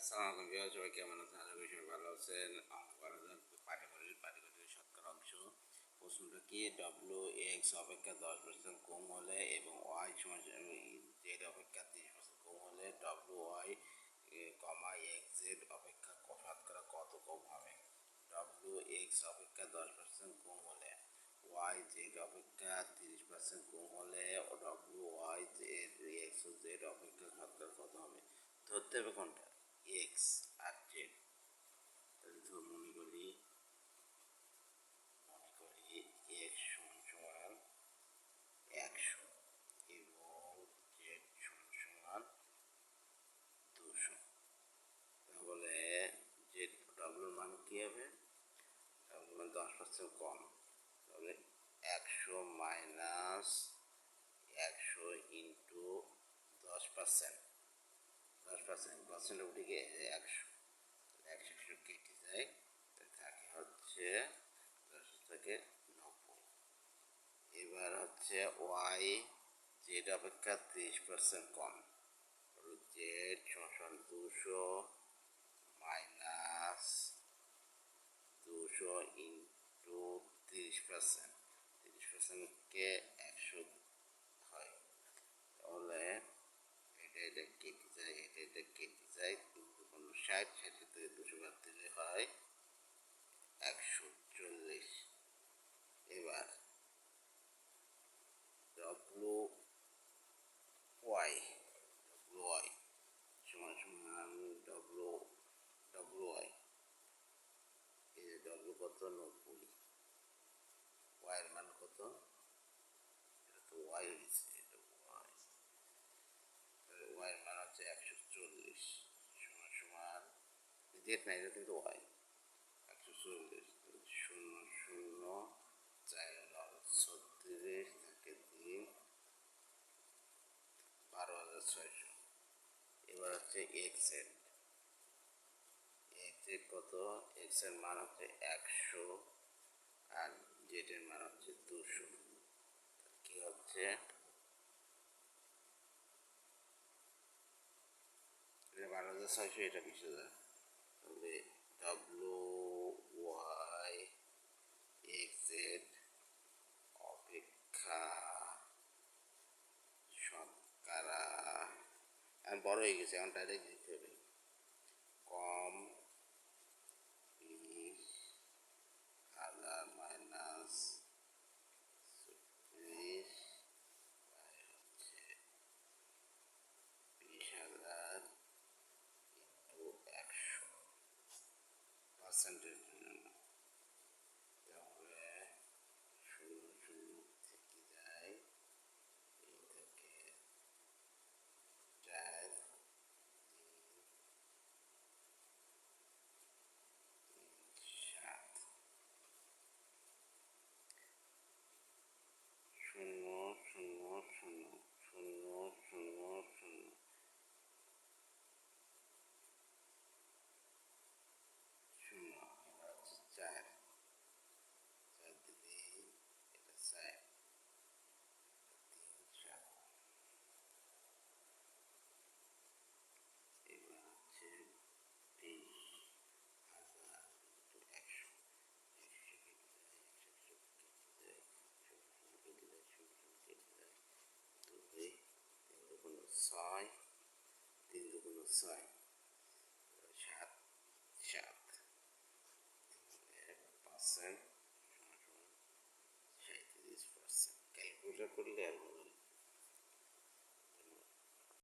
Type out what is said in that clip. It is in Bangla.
আসসালামু আলাইকুম ভিউয়ার, সবাই কেমন আছেন? আশা করি সবাই ভালো আছেন। অঙ্ক করা যাক। পাটিগণিতের শতকরা অংশ। প্রশ্নটা কি? ডব্লিউ এক্স অপেক্ষা 10% কম হলে এবং ওয়াই সমান জেড অপেক্ষা 30% কম হলে W y comma x Z অপেক্ষা শতকরা কত কম হবে? ডব্লিউ এক্স অপেক্ষা 10% কম হলে, ওয়াই জেড অপেক্ষা 30% কম হলে ডব্লিউ ওয়াই জেড এক্স ও জেড অপেক্ষা শতকরা কত হবে? ধরতে হবে কোনটা? এক্স আর জেড। তাহলে মনে করি এক্স সমান 100 এবং জেড সমান 200। তাহলে জেড ডব্লিউর মান কী হবে? ডব্লিউর মান 10% কম, তাহলে 100 মাইনাস 100 ইন্টু 10%। 10% উঠে গিয়ে 100, 100 কেটে যায়, থাকে হচ্ছে 10 থেকে 90। এবার হচ্ছে ওয়াই জেড অপেক্ষা 30% কম, জেড সমান 200 মাইনাস 200 ইন্টু 30%। 30%কে 100 হয়, তাহলে এটা কেটে যায়, এটা কেটে যায়, 60, 60 থেকে 200 বাদ দিলে হয় 140। এবার ডব্লিউ ওয়াই সমান ডব্লিউ ওয়াই, এই যে ডব্লিউ কত? 90। ওয়াইয়ের মান কত? এটা তো ওয়াই হয়েছে, এটা ওয়াই, ওয়াইয়ের মান হচ্ছে 140 সমান জেড না, এটা কিন্তু ওয়াই। 140 0 0 4 36 থাকে 3, 12,600। এবার হচ্ছে এক্স এর কত? এক্স এর মান হচ্ছে 100 আর জেড এর মান হচ্ছে 200। কি হচ্ছে? 12,600, এটা 20,000। তাহলে ডব্লিউ ওয়াই এক্স জেড অপেক্ষা শতকরা, আমি বড় হয়ে গেছে, এখন ডাইরেক্ট দিতে হবে, কম 20,000 মাইনাস 30 হচ্ছে 20,000 ইন্টু 100%-এর জন্য। তাহলে 0 0 থেকে যায়, এই থেকে 4 7 0 0 0 0 0 0 শূন্য, চার, 4 দিলে এটা 4, 3 7। এবার হচ্ছে 20,000 ইন্টু 100, 100 কেটে যায়, 100 কেটে যায়, 100 কেটে যায়, 100 কেটে যায়, 2 3 2 6, 3 2 6, 7 7, 5%